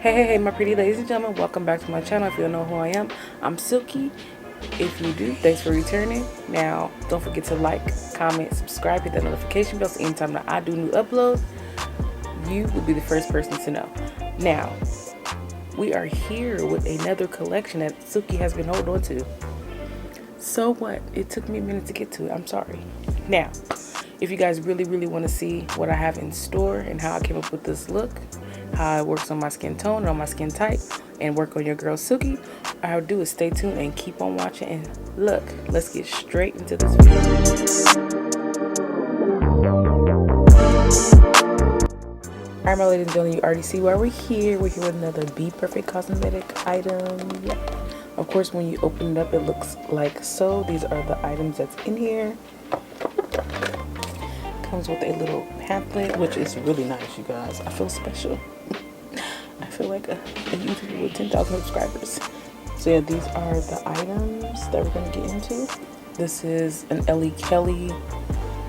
Hey, my pretty ladies and gentlemen, welcome back to my channel. If you don't know who I am, I'm Silky. If you do, thanks for returning. Now, don't forget to like, comment, subscribe, hit that notification bell so anytime that I do new uploads, you will be the first person to know. Now, we are here with another collection that Silky has been holding on to. So what? It took me a minute to get to it. I'm sorry. Now, if you guys really want to see what I have in store and how I came up with this look, how it works on my skin tone and on my skin type, and work on your girl Silky, all I would do is stay tuned and keep on watching. And look, let's get straight into this video. Alright, my ladies and gentlemen, you already see why we're here. We're here with another Bperfect cosmetic item. Yeah. Of course, when you open it up, it looks like so. These are the items that's in here. Comes with a little pamphlet, which is really nice, you guys. I feel special. I feel like a YouTuber with 10,000 subscribers. So yeah, these are the items that we're going to get into. This is an Ellie Kelly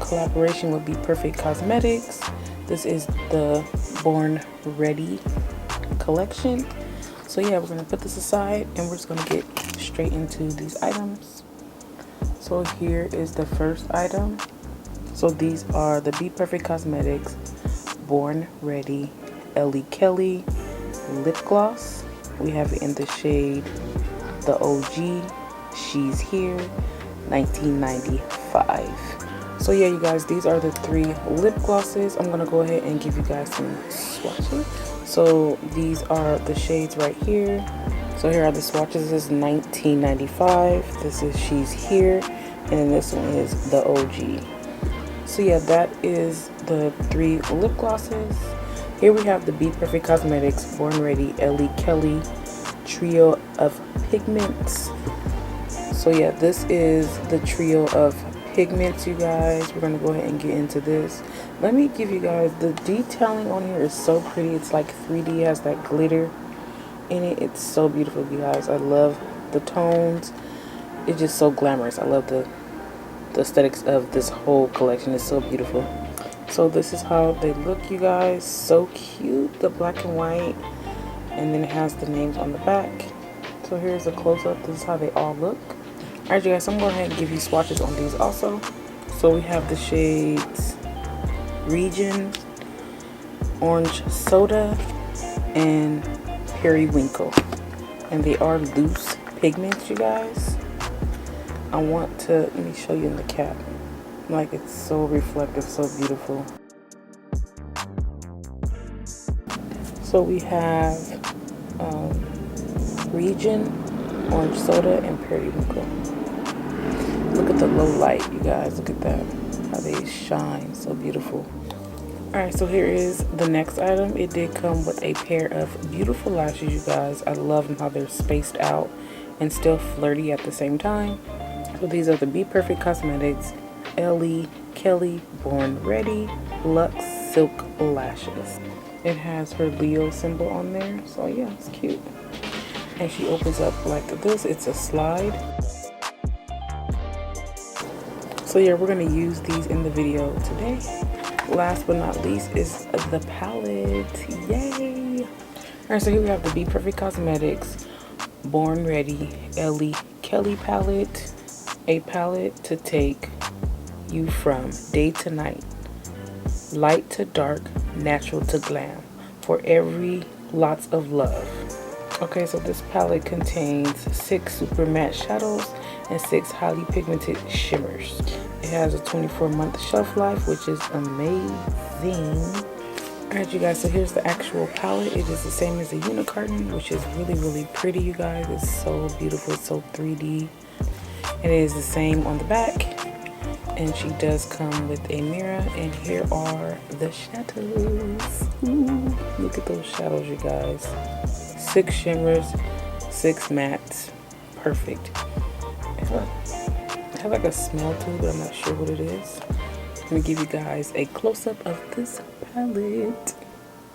collaboration with Bperfect Cosmetics. This is the Born Ready collection. So yeah, we're going to put this aside and we're just going to get straight into these items. So here is the first item. So these are the Bperfect Cosmetics Born Ready Ellie Kelly lip gloss. We have it in the shade the OG She's Here 1995. So yeah, you guys, these are the 3 lip glosses. I'm gonna go ahead and give you guys some swatches. So these are the shades right here. So here are the swatches. This is 1995, this is She's Here, and then this one is the OG. So yeah, that is the 3 lip glosses. Here we have the Bperfect Cosmetics Born Ready Ellie Kelly trio of pigments. So yeah, this is the trio of pigments, you guys. We're gonna go ahead and get into this. Let me give you guys, the detailing on here is so pretty. It's like 3D, has that glitter in it. It's so beautiful, you guys. I love the tones. It's just so glamorous. I love the aesthetics of this whole collection. Is so beautiful. So this is how they look, you guys. So cute, the black and white, and then it has the names on the back. So here's a close-up. This is how they all look. All right, you guys, so I'm going to go ahead and give you swatches on these also. So we have the shades Region, Orange Soda, and Periwinkle, and they are loose pigments, you guys. I want to, let me show you in the cap. Like, it's so reflective, so beautiful. So we have Region, Orange Soda, and Periwinkle. Look at the low light, you guys. Look at that, how they shine, so beautiful. Alright, so here is the next item. It did come with a pair of beautiful lashes, you guys. I love them how they're spaced out and still flirty at the same time. So these are the Bperfect Cosmetics Ellie Kelly Born Ready Luxe Silk Lashes. It has her Leo symbol on there, so yeah, it's cute. And she opens up like this. It's a slide. So yeah, we're gonna use these in the video today. Last but not least is the palette. Yay! Alright, so here we have the Bperfect Cosmetics Born Ready Ellie Kelly palette. A palette to take you from day to night, light to dark, natural to glam, for every lots of love. Okay, so this palette contains 6 super matte shadows and 6 highly pigmented shimmers. It has a 24-month shelf life, which is amazing. Alright, you guys, so here's the actual palette. It is the same as the unicarton, which is really pretty, you guys. It's so beautiful, it's so 3D. And it is the same on the back, and she does come with a mirror, and here are the shadows. Ooh, look at those shadows, you guys. 6 shimmers, 6 mattes. Perfect. I have like a smell to it, but I'm not sure what it is. I'm gonna give you guys a close-up of this palette.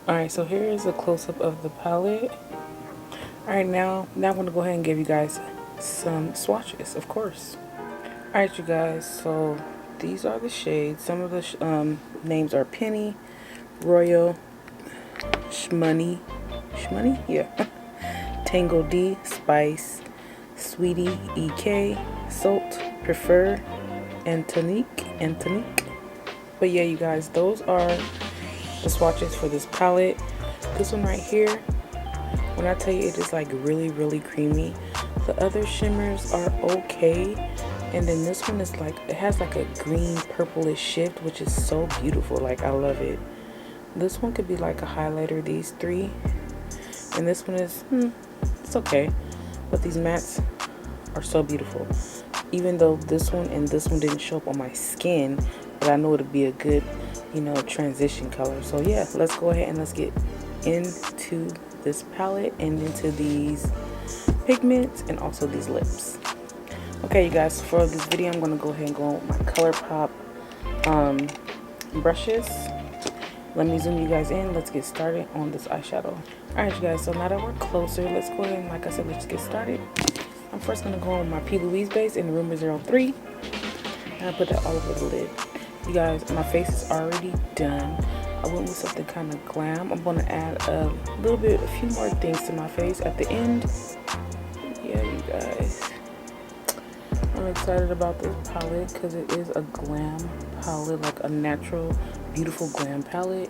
Alright, so here is a close-up of the palette. Alright, now I'm gonna go ahead and give you guys some swatches, of course. Alright, you guys, so these are the shades. Some of the names are Penny, Royal, Shmoney, Shmoney, yeah. Tango D, Spice, Sweetie, EK, Salt, Prefer, and Tonique. But yeah, you guys, those are the swatches for this palette. This one right here, when I tell you it is like really creamy. The other shimmers are okay, and then this one is like, it has like a green purplish shift, which is so beautiful. Like, I love it. This one could be like a highlighter, these three, and this one is it's okay, but these mattes are so beautiful. Even though this one and this one didn't show up on my skin, but I know it'll be a good, you know, transition color. So yeah, let's go ahead and let's get into this palette and into these pigments and also these lips. Okay, you guys, for this video I'm going to go ahead and go on with my ColourPop brushes. Let me zoom you guys in. Let's get started on this eyeshadow. Alright, you guys, so now that we're closer, let's go ahead and, like I said, let's get started. I'm first going to go on with my P. Louise base in the Rumor 03, and I put that all over the lid. You guys, my face is already done. I went with something kind of glam. I'm going to add a few more things to my face at the end. Yeah, you guys, I'm excited about this palette because it is a glam palette, like a natural, beautiful glam palette.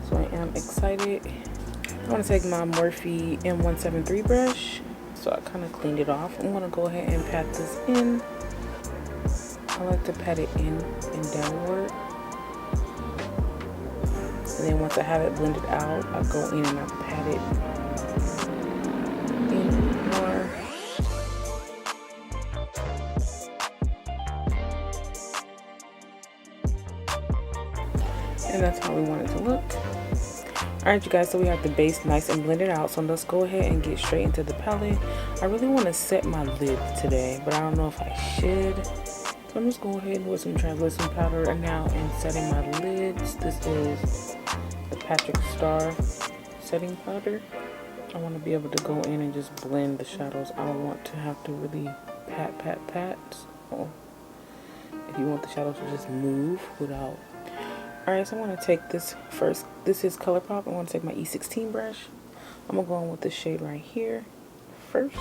So I am excited. I'm going to take my Morphe M173 brush. So I kind of cleaned it off. I'm going to go ahead and pat this in. I like to pat it in and downward. And then once I have it blended out, I go in and I pat it in more. And that's how we want it to look. Alright, you guys, so we have the base nice and blended out. So let's go ahead and get straight into the palette. I really want to set my lid today, but I don't know if I should. So I'm just going ahead with some translucent powder now and setting my lids. This is the Patrick Star setting powder. I want to be able to go in and just blend the shadows. I don't want to have to really pat. So if you want the shadows to just move without. Alright, so I'm going to take this first. This is ColourPop. I'm going to take my E16 brush. I'm going to go in with the shade right here first.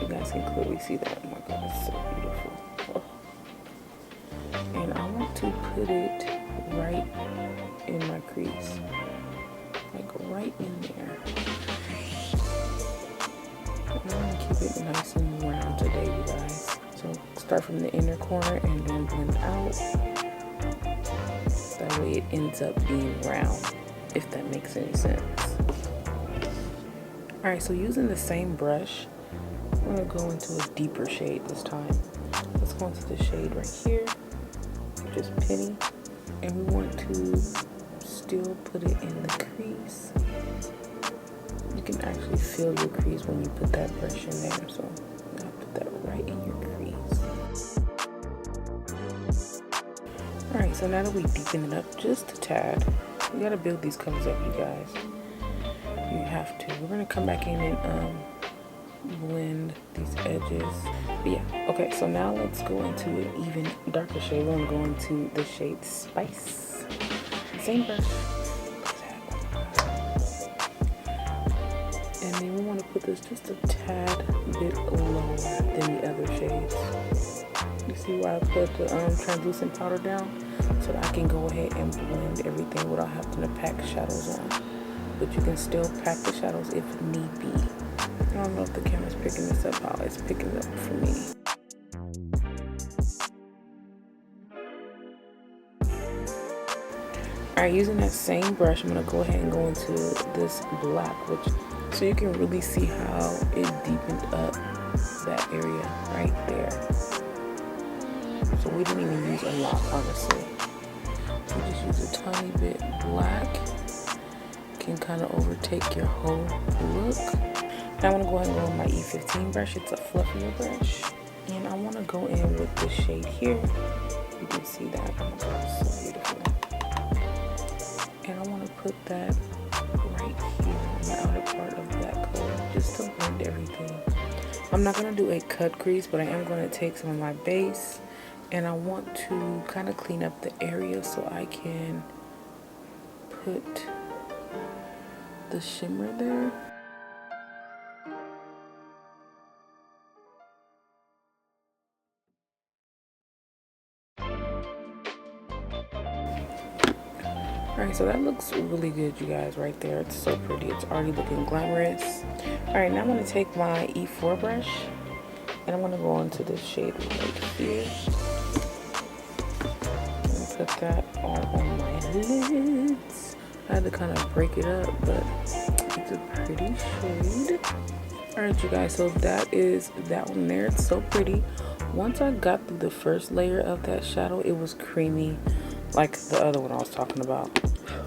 You guys can clearly see that. Oh my god, it's so beautiful. Oh. And I want to put it right in my crease. Like right in there. I'm going to keep it nice and round today, you guys. So start from the inner corner and then blend out. That way it ends up being round, if that makes any sense. Alright, so using the same brush, I'm going to go into a deeper shade this time. Let's go into the shade right here, just Penny, and we want to still put it in the crease. You can actually feel your crease when you put that brush in there, so I'm going to put that right in your crease. Alright, so now that we deepen it up just a tad, we gotta build these colors up, you guys. You have to. We're gonna come back in and blend these edges. But yeah, okay, so now let's go into an even darker shade. We're gonna go into the shade Spice. Same brush. And then we want to put this just a tad bit lower than the other shades. You see why I put the translucent powder down? So that I can go ahead and blend everything without having to pack shadows on. But you can still pack the shadows if need be. I don't know if the camera's picking this up how it's picking it up for me. Alright, using that same brush, I'm going to go ahead and go into this black, so you can really see how it deepened up that area right there. So we didn't even use a lot, honestly. We just use a tiny bit black. Can kind of overtake your whole look. Now I want to go ahead and go with my E15 brush. It's a fluffier brush. And I want to go in with this shade here. You can see that. Oh my god, it's so beautiful. And I want to put that right here in the outer part of that color, just to blend everything. I'm not going to do a cut crease, but I am going to take some of my base. And I want to kind of clean up the area so I can put the shimmer there. Alright, so that looks really good, you guys, right there. It's so pretty. It's already looking glamorous. Alright, now I'm going to take my E4 brush and I'm going to go into this shade right here. And put that all on my lids. I had to kind of break it up, but it's a pretty shade. Alright, you guys, so that is that one there. It's so pretty. Once I got through the first layer of that shadow, it was creamy like the other one I was talking about.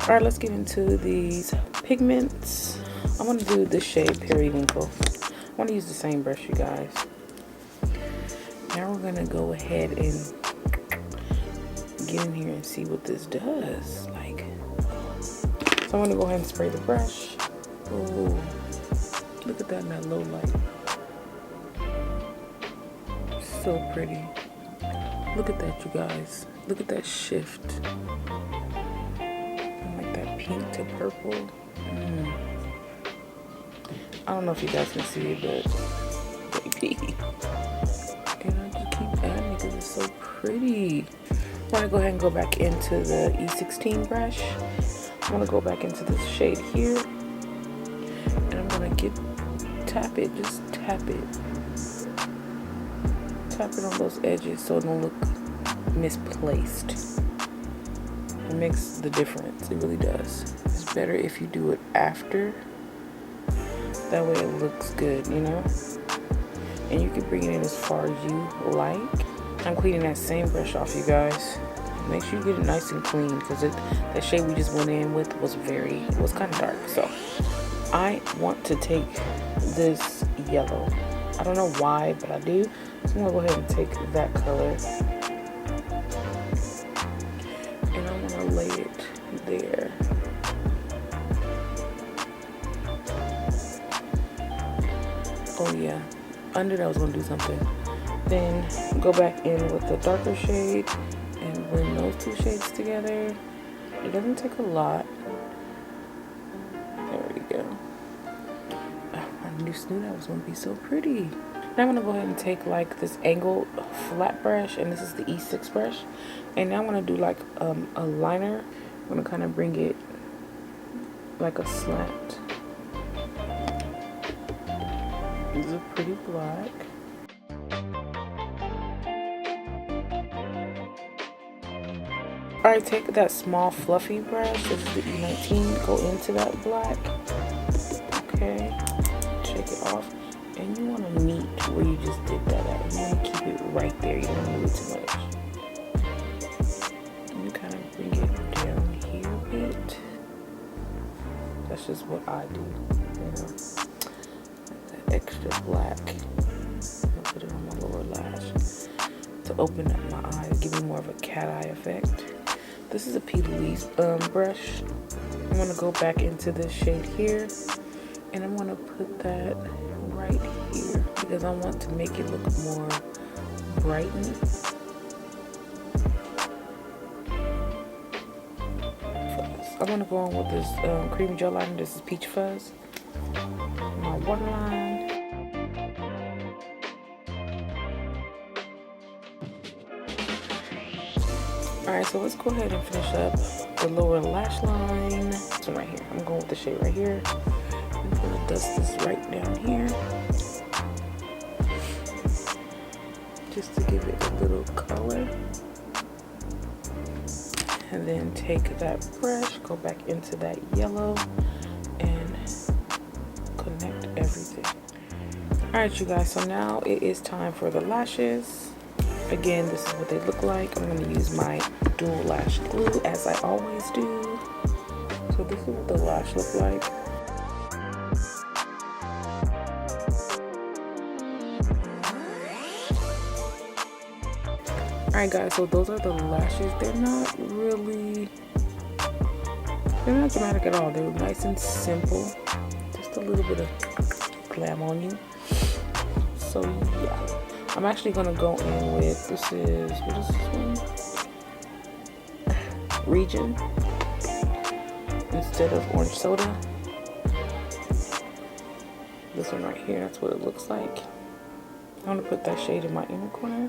Alright, let's get into these pigments. I'm going to do this shade Periwinkle. I want to use the same brush, you guys. Now we're going to go ahead and get in here and see what this does. Like, so I'm going to go ahead and spray the brush. Oh, look at that in that low light. So pretty. Look at that, you guys. Look at that shift. From like that pink to purple. I don't know if you guys can see it, but baby. And I just keep adding it because it's so pretty. I'm gonna go ahead and go back into the E16 brush. I'm gonna go back into this shade here. And I'm gonna tap it, just tap it. Tap it on those edges so it don't look misplaced. It makes the difference. It really does. It's better if you do it after. That way it looks good, you know? And you can bring it in as far as you like. I'm cleaning that same brush off, you guys. Make sure you get it nice and clean because that shade we just went in with was kind of dark. So I want to take this yellow. I don't know why, but I do. So I'm gonna go ahead and take that color and I'm gonna lay it there. Oh yeah, under that I was gonna do something. Then go back in with the darker shade and blend those two shades together. It doesn't take a lot. There we go. Oh, I just knew that was gonna be so pretty. Now I'm gonna go ahead and take like this angled flat brush, and this is the E6 brush. And now I'm gonna do like a liner. I'm gonna kind of bring it like a slant. This is a pretty black. Alright, take that small fluffy brush. This is the E19. Go into that black. Okay. Shake it off. And you want to meet where you just did that at. You want to keep it right there. You don't want to move it too much. And you kind of bring it down here a bit. That's just what I do, you know. Like that extra black. I'll put it on my lower lash to open up my eyes, give me more of a cat eye effect. This is a P. Louise brush. I'm going to go back into this shade here. And I'm going to put that right here because I want to make it look more brightened. I'm going to go on with this cream gel liner. This is Peach Fuzz. My waterline. Alright, so let's go ahead and finish up the lower lash line. This one right here. I'm going with the shade right here. I'm going to dust this right down here. Just to give it a little color. And then take that brush, go back into that yellow, and connect everything. Alright, you guys, so now it is time for the lashes. Again, this is what they look like. I'm going to use my dual lash glue as I always do. So this is what the lash look like. Alright guys, so those are the lashes. They're not dramatic at all. They're nice and simple. Just a little bit of glam on you. So yeah. I'm actually gonna go in with, what is this one? Region instead of orange soda. This one right here, that's what it looks like. I'm gonna put that shade in my inner corner.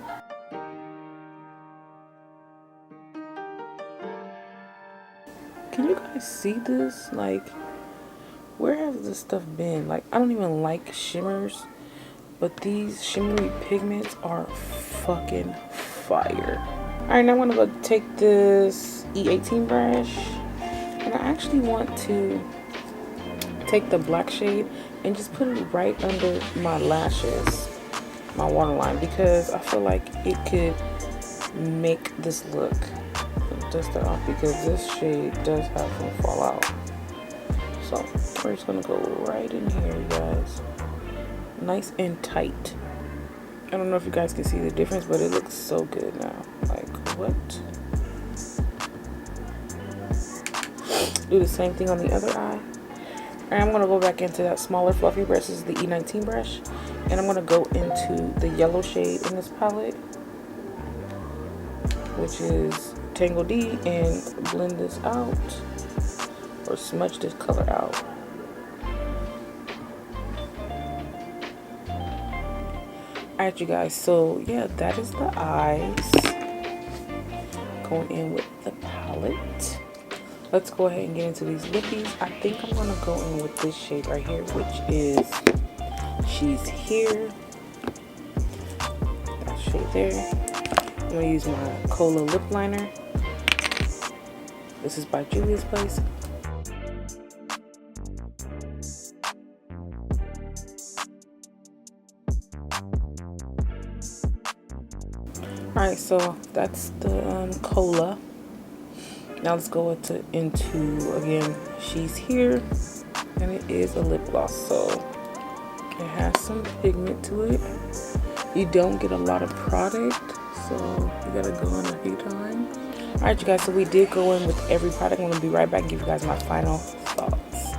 Can you guys see this? Like, where has this stuff been? Like, I don't even like shimmers, but these shimmery pigments are fucking fire. Alright, now I'm gonna go take this E18 brush, and I actually want to take the black shade and just put it right under my lashes, my waterline, because I feel like it could make this look. Dust that off because this shade does have some fallout. So we're just gonna go right in here, you guys. Nice and tight. I don't know if you guys can see the difference, but it looks so good now. Like, what? Do the same thing on the other eye. Alright, I'm gonna go back into that smaller fluffy brush. This is the E19 brush, and I'm gonna go into the yellow shade in this palette, which is Tangle D, and blend this out, or smudge this color out. Alright, you guys, so yeah, that is the eyes. Going in with the palette. Let's go ahead and get into these lippies. I think I'm gonna go in with this shade right here, which is She's Here. That shade there. I'm gonna use my Cola lip liner. This is by Julia's Place. Alright, so that's the Cola. Now let's go into again, She's Here, and it is a lip gloss, so it has some pigment to it. You don't get a lot of product, so you gotta go in a few times. Alright, you guys, so we did go in with every product. I'm gonna be right back and give you guys my final thoughts.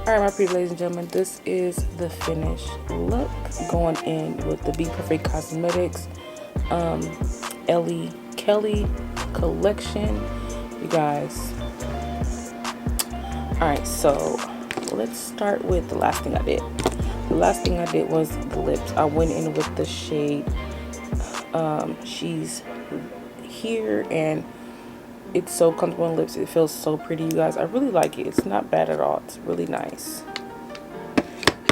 Alright, my pretty ladies and gentlemen, this is the finished look. Going in with the Bperfect Cosmetics Ellie Kelly collection, you guys. Alright, so let's start with the last thing I did. The last thing I did was the lips. I went in with the shade She's Here, and it's so comfortable on lips. It feels so pretty, you guys. I really like it. It's not bad at all. It's really nice.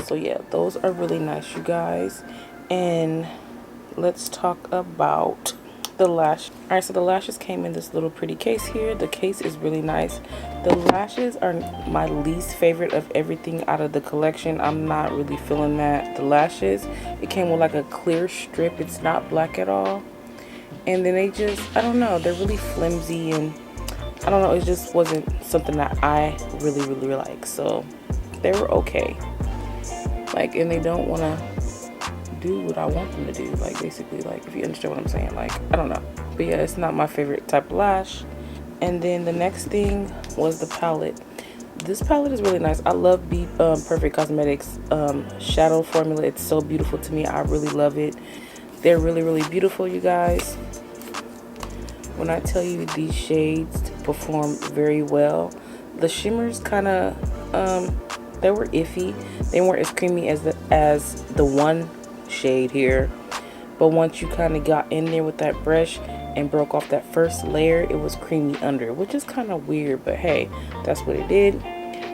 So yeah, those are really nice, you guys. And let's talk about the lash. Alright, so the lashes came in this little pretty case here. The case is really nice. The lashes are my least favorite of everything out of the collection. I'm not really feeling that. The lashes, it came with like a clear strip. It's not black at all. And then they just, I don't know, they're really flimsy, and I don't know, it just wasn't something that I really like. So they were okay. Like, and they don't want to do what I want them to do. Like, basically, like, if you understand what I'm saying. Like, I don't know. But yeah, it's not my favorite type of lash. And then the next thing was the palette. This palette is really nice. I love Bperfect Cosmetics shadow formula. It's so beautiful to me. I really love it. They're really beautiful, you guys. When I tell you these shades perform very well, the shimmers kind of they were iffy. They weren't as creamy as the one shade here, but once you kind of got in there with that brush and broke off that first layer, it was creamy under, which is kind of weird, but hey, that's what it did.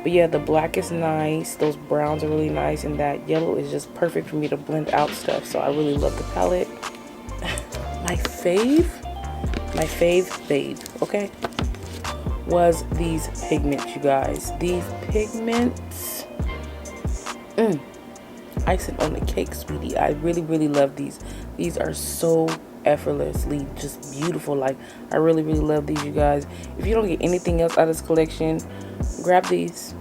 But yeah, the black is nice, those browns are really nice, and that yellow is just perfect for me to blend out stuff. So I really love the palette. My fave, okay, was these pigments, you guys. These pigments, icing on the cake, sweetie. I really love these. These are so effortlessly just beautiful. Like, I really love these, you guys. If you don't get anything else out of this collection, grab these.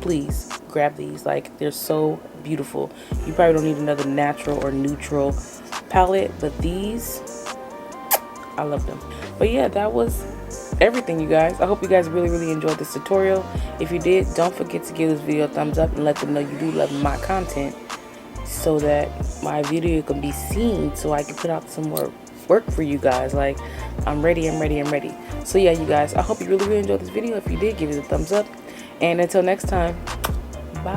Please grab these. Like, they're so beautiful. You probably don't need another natural or neutral palette, but these, I love them. But yeah, that was everything, you guys. I hope you guys really enjoyed this tutorial. If you did, don't forget to give this video a thumbs up and let them know you do love my content, so that my video can be seen, so I can put out some more work for you guys. Like, I'm ready. So yeah, you guys, I hope you really enjoyed this video. If you did, give it a thumbs up, and until next time, bye.